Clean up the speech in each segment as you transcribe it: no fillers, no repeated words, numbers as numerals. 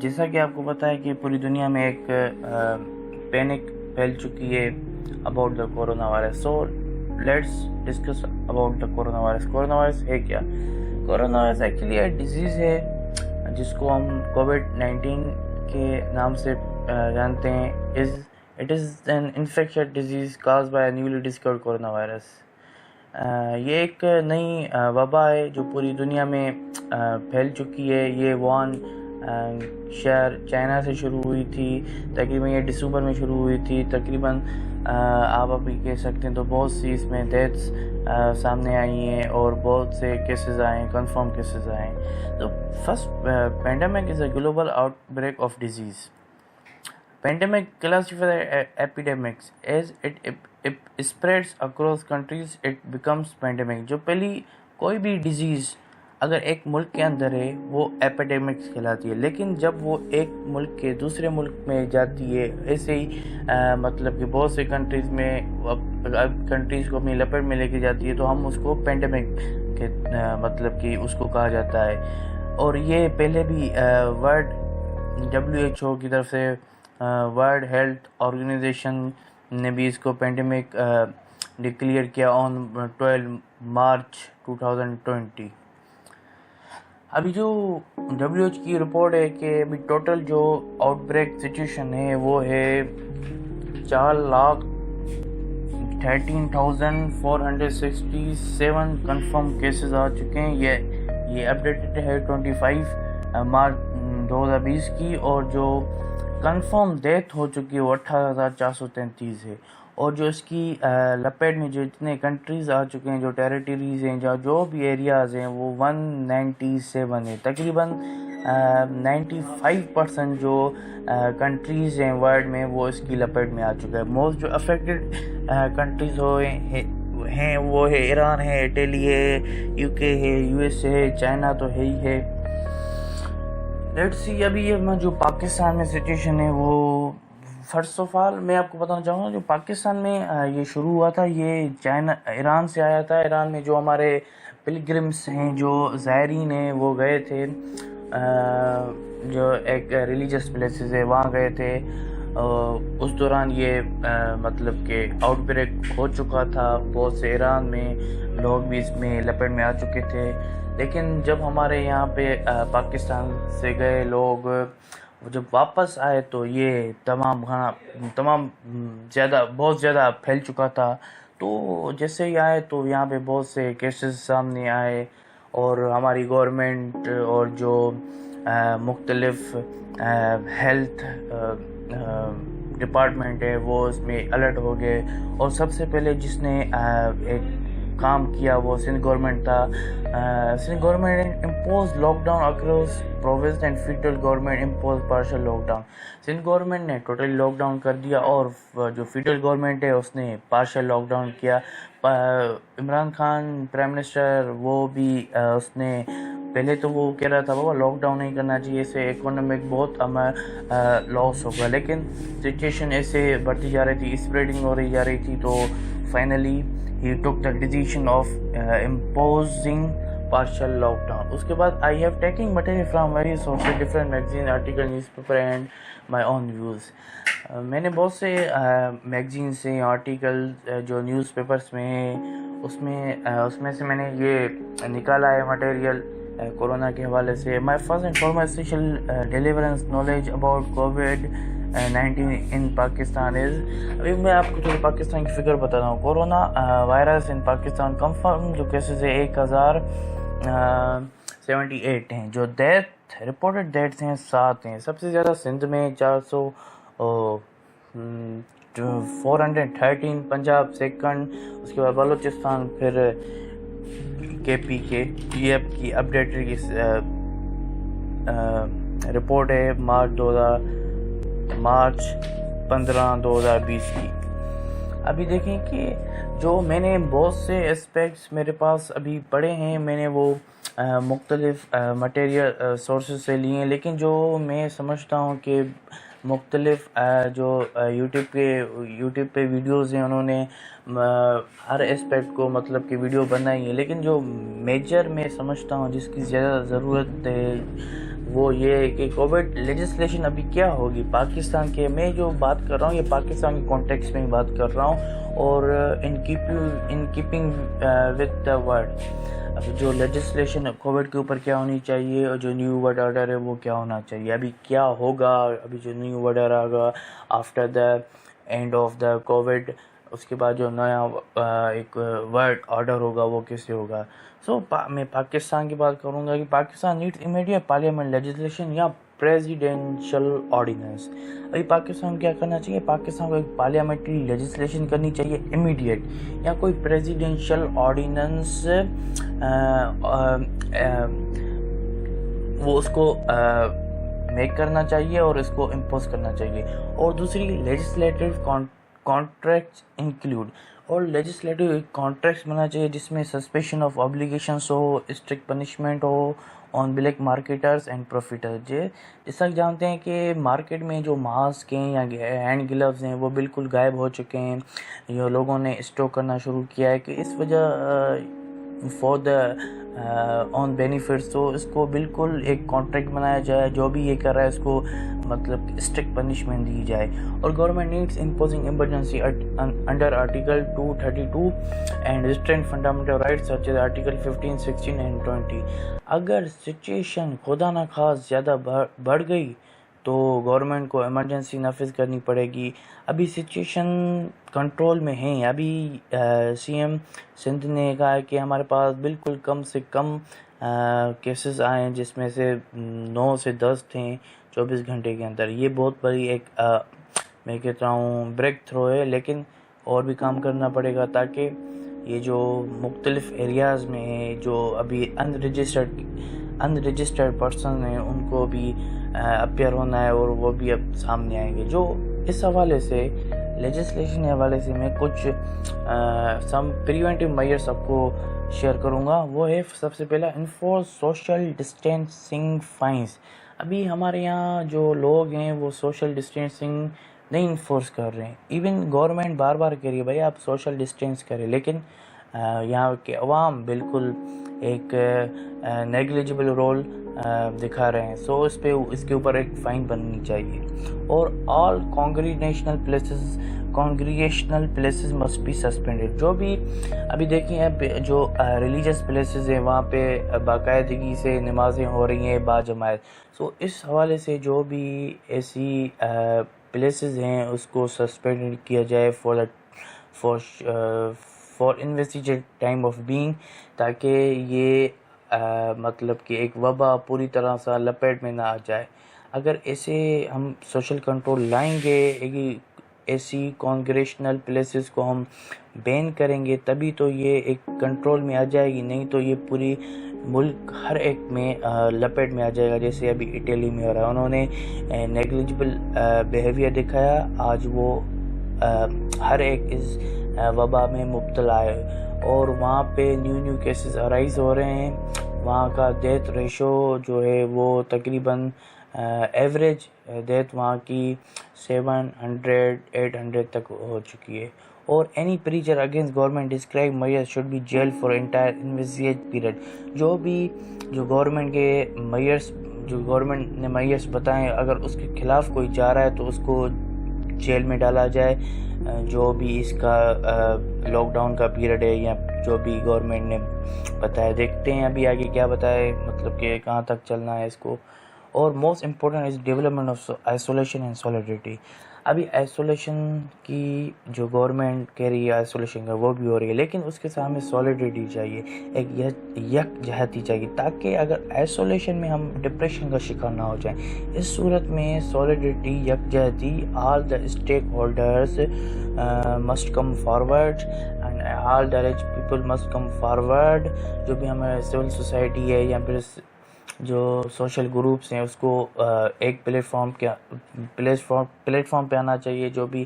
جیسا کہ آپ کو پتہ ہے کہ پوری دنیا میں ایک پینک پھیل چکی ہے about the corona virus. So let's discuss about the corona virus. Corona virus ہے کیا؟ کورونا وائرس ایکچولی ایک ڈیزیز ہے جس کو ہم کووڈ-19 کے نام سے جانتے ہیں. It is an infectious disease cause by newly discovered corona virus. یہ ایک نئی وبا ہے جو پوری دنیا میں پھیل چکی ہے. یہ ووہان شہر چائنا سے شروع ہوئی تھی. تقریباً یہ دسمبر میں شروع ہوئی تھی. تقریباً آپ ابھی کہہ سکتے ہیں تو بہت سی اس میں ڈیتھس سامنے آئی ہیں اور بہت سے کیسز آئے ہیں, کنفرم کیسز آئے ہیں. تو first pandemic is a global out break of disease. Pandemic classified epidemics as it spreads across countries it becomes pandemic. جو پہلی کوئی بھی ڈیزیز اگر ایک ملک کے اندر ہے وہ ایپیڈیمکس کہلاتی ہے, لیکن جب وہ ایک ملک کے دوسرے ملک میں جاتی ہے ایسے ہی مطلب کہ بہت سے کنٹریز میں کنٹریز کو اپنی لپیٹ میں لے کے جاتی ہے تو ہم اس کو پینڈیمک کے مطلب کہ اس کو کہا جاتا ہے. اور یہ پہلے بھی WHO کی طرف سے ورلڈ ہیلتھ آرگنائزیشن نے بھی اس کو پینڈیمک ڈکلیئر کیا آن 12 مارچ 2020. ابھی جو WHO کی رپورٹ ہے کہ ابھی ٹوٹل جو آؤٹ بریک سچویشن ہے وہ ہے 4,13,467 کنفرم کیسز آ چکے ہیں. یہ اپڈیٹڈ ہے 25 مارچ 2020 کی, اور جو کنفرم ڈیتھ ہو چکی ہے وہ 18,433 ہے. اور جو اس کی لپیٹ میں جو اتنے کنٹریز آ چکے ہیں, جو ٹیریٹریز ہیں, جو بھی ایریاز ہیں, وہ 197 ہے. تقریباً 95% جو کنٹریز ہیں ورلڈ میں وہ اس کی لپیٹ میں آ چکا ہے. موسٹ جو افیکٹڈ کنٹریز ہیں وہ ہے ایران ہے, اٹلی ہے, UK ہے, USA ہے, چائنا تو ہے ہی ہے. لیٹس سی ابھی یہ جو پاکستان میں سچویشن ہے وہ فرسٹ آف آل میں آپ کو بتانا چاہوں گا. جو پاکستان میں یہ شروع ہوا تھا یہ ایران سے آیا تھا. ایران میں جو ہمارے پلگرمس ہیں, جو زائرین ہیں, وہ گئے تھے جو ایک ریلیجس پلیسز ہے وہاں گئے تھے. اس دوران یہ مطلب کہ آؤٹ بریک ہو چکا تھا. بہت سے ایران میں لوگ بھی اس میں لپیٹ میں آ چکے تھے. لیکن جب ہمارے یہاں پہ پاکستان سے گئے لوگ جب واپس آئے تو یہ بہت زیادہ پھیل چکا تھا. تو جیسے ہی آئے تو یہاں پہ بہت سے کیسز سامنے آئے, اور ہماری گورنمنٹ اور جو مختلف ہیلتھ ڈپارٹمنٹ ہے وہ اس میں الرٹ ہو گئے. اور سب سے پہلے جس نے ایک کام کیا وہ سندھ گورنمنٹ تھا. Sindh government impose lockdown across province and federal government impose partial lockdown. Sindh government نے ٹوٹلی لاک ڈاؤن کر دیا اور جو فیڈرل گورنمنٹ ہے اس نے پارشل لاک ڈاؤن کیا. عمران خان پرائم منسٹر وہ بھی اس نے پہلے تو وہ کہہ رہا تھا بابا لاک ڈاؤن نہیں کرنا چاہیے, اس سے اکنامک بہت لاس ہوگا, لیکن سچویشن ایسے بڑھتی جا رہی تھی, اسپریڈنگ ہو رہی جا رہی تھی. تو finally he took the decision of imposing partial lockdown. اس کے بعد I have taken material from various sources, different magazine, article, newspaper and my own views. میں نے بہت سے میگزین سے آرٹیکل جو نیوز پیپرز میں ہیں اس میں سے میں نے یہ نکالا ہے مٹیریل کورونا کے حوالے سے. My first and foremost essential deliverance knowledge about COVID-19 in Pakistan is. ابھی میں آپ کو تھوڑی پاکستان کی فگر بتا رہا ہوں. کورونا وائرس ان پاکستان کنفرم جو کیسز ہے 1078 ہیں. جو رپورٹڈ ڈیتھس ہیں 7 ہیں. سب سے زیادہ سندھ میں 413, پنجاب سیکنڈ, اس کے بعد بلوچستان, پھر KP کے PF کی اپڈیٹڈ رپورٹ ہے مارچ 15, 2020 کی. ابھی دیکھیں کہ جو میں نے بہت سے اسپیکٹس میرے پاس ابھی پڑھے ہیں, میں نے وہ مختلف مٹیریل سورسز سے لیے ہیں, لیکن جو میں سمجھتا ہوں کہ مختلف جو یوٹیوب پہ ویڈیوز ہیں انہوں نے ہر اسپیکٹ کو مطلب کہ ویڈیو بنائی ہے, لیکن جو میجر میں سمجھتا ہوں جس کی زیادہ وہ یہ ہے کہ کووڈ لیجسلیشن ابھی کیا ہوگی پاکستان کے. میں جو بات کر رہا ہوں یہ پاکستان کے کانٹیکس میں بات کر رہا ہوں اور in keeping with the world. اب جو لیجسلیشن کووڈ کے اوپر کیا ہونی چاہیے اور جو نیو ورلڈ آرڈر ہے وہ کیا ہونا چاہیے, ابھی کیا ہوگا, ابھی جو نیو ورلڈ آرڈر ہوگا after the end of the COVID, اس کے بعد جو نیا ایک ورلڈ آرڈر ہوگا وہ کیسے ہوگا. میں پاکستان کی بات کروں گا کہ Pakistan needs immediate parliament legislation یا پریزیڈینشل آرڈیننس. ابھی پاکستان کیا کرنا چاہیے, پاکستان کو ایک پارلیمنٹری لیجسلیشن کرنی چاہیے امیڈیٹ, یا کوئی پریزیڈینشل آرڈیننس وہ اس کو میک کرنا چاہیے اور اس کو امپوز کرنا چاہیے. اور دوسری لیجسلیٹو کانٹریکٹس انکلوڈ, اور لیجسلیٹو کانٹریکٹس بننا چاہیے جس میں سسپیشن آف آبلیگیشنس ہو, اسٹرکٹ پنشمنٹ ہو on black marketers and profiteers. جیسا کہ جانتے ہیں کہ مارکیٹ میں جو ماسک ہیں یا ہینڈ گلوز ہیں وہ بالکل غائب ہو چکے ہیں, یہ لوگوں نے اسٹاک کرنا شروع کیا ہے کہ اس وجہ فار دا آن بینیفٹس. تو اس کو بالکل ایک کانٹریکٹ بنایا جائے, جو بھی یہ کر رہا ہے اس کو مطلب اسٹرکٹ پنشمنٹ دی جائے. اور government needs imposing emergency under article 232 and restrain fundamental rights such as article 15, 16 and 20. اگر سچویشن خدا نخواست زیادہ بڑھ گئی تو گورنمنٹ کو ایمرجنسی نافذ کرنی پڑے گی. ابھی سچویشن کنٹرول میں ہیں. ابھی سی ایم سندھ نے کہا ہے کہ ہمارے پاس بالکل کم سے کم کیسز آئے ہیں جس میں سے 9 سے 10 تھے 24 گھنٹے کے اندر. یہ بہت بڑی ایک میں کہتا ہوں بریک تھرو ہے, لیکن اور بھی کام کرنا پڑے گا تاکہ یہ جو مختلف ایریاز میں ہیں جو ابھی انرجسٹرڈ پرسن ہیں ان کو بھی اپیئر ہونا ہے اور وہ بھی اب سامنے آئیں گے. جو اس حوالے سے لیجسلیشن کے حوالے سے میں کچھ سم پریونٹیو میئرس آپ کو شیئر کروں گا. وہ ہے سب سے پہلا انفورس سوشل ڈسٹینسنگ فائنس. ابھی ہمارے یہاں جو لوگ ہیں وہ سوشل ڈسٹینسنگ نہیں انفورس کر رہے ہیں. ایون گورنمنٹ بار بار کہہ رہی ہے بھائی آپ سوشل ڈسٹینس کریں, لیکن یہاں کے عوام بالکل ایک نیگلیجبل رول دکھا رہے ہیں. اس کے اوپر ایک فائن بننی چاہیے. اور all congregational places must be suspended. جو بھی ابھی دیکھیں جو ریلیجس پلیسز ہیں وہاں پہ باقاعدگی سے نمازیں ہو رہی ہیں باجماعت. اس حوالے سے جو بھی ایسی پلیسز ہیں اس کو سسپینڈ کیا جائے for investigate time of being, تاکہ یہ مطلب کہ ایک وبا پوری طرح سے لپیٹ میں نہ آ جائے. اگر ایسے ہم سوشل کنٹرول لائیں گے, ایسی کانگریشنل پلیسز کو ہم بین کریں گے تبھی تو یہ ایک کنٹرول میں آ جائے گی, نہیں تو یہ پوری ملک ہر ایک میں لپیٹ میں آ جائے گا. جیسے ابھی اٹلی میں ہو رہا ہے, انہوں نے نیگلیجبل بیہیویئر دکھایا, آج وہ ہر ایک اس وبا میں مبتلا ہے اور وہاں پہ نیو کیسز ارائز ہو رہے ہیں. وہاں کا ڈیتھ ریشو جو ہے وہ تقریباً ایوریج ڈیتھ وہاں کی 700-800 تک ہو چکی ہے. اور any preacher against government describe measure should be jail for entire investigate period. جو گورنمنٹ نے میئرس بتائیں, اگر اس کے خلاف کوئی جا رہا ہے تو اس کو جیل میں ڈالا جائے. جو بھی اس کا لاک ڈاؤن کا پیریڈ ہے یا جو بھی گورنمنٹ نے بتایا, دیکھتے ہیں ابھی آگے کیا بتائے, مطلب کہ کہاں تک چلنا ہے اس کو. اور most important is development of isolation and solidarity. ابھی آئسولیشن کی جو گورنمنٹ کہہ رہی ہے آئسولیشن کا وہ بھی ہو رہی ہے, لیکن اس کے ساتھ ہمیں سولیڈریٹی چاہیے, ایک یکجہتی چاہیے, تاکہ اگر آئسولیشن میں ہم ڈپریشن کا شکار نہ ہو جائیں. اس صورت میں سولیڈریٹی, یکجہتی, all the stakeholders must come forward and all the rich people must come forward. جو بھی ہمارے سول سوسائٹی ہے یا پھر جو سوشل گروپس ہیں اس کو ایک پلیٹ فارم پہ آنا چاہیے. جو بھی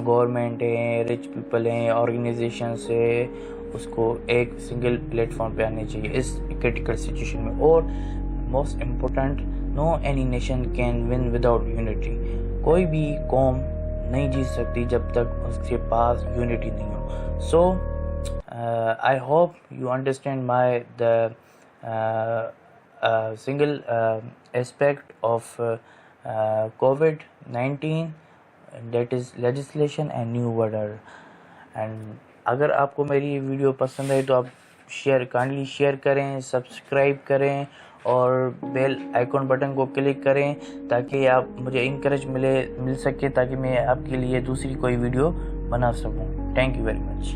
گورنمنٹ ہیں, ریچ پیپل ہیں, آرگنائزیشنس ہے, اس کو ایک سنگل پلیٹ فارم پہ آنے چاہیے اس کرٹیکل سچویشن میں. اور most important, no any nation can win without unity. کوئی بھی قوم نہیں جیت سکتی جب تک اس کے پاس یونٹی نہیں ہو. So I hope you understand my single aspect of COVID-19, that is legislation and new order. And اگر آپ کو میری ویڈیو پسند ہے تو آپ کائنڈلی شیئر کریں، سبسکرائب کریں اور بیل آئیکن بٹن کو کلک کریں تاکہ آپ مجھے انکریج مل سکے تاکہ میں آپ کے لیے دوسری کوئی ویڈیو بنا سکوں. Thank you very much.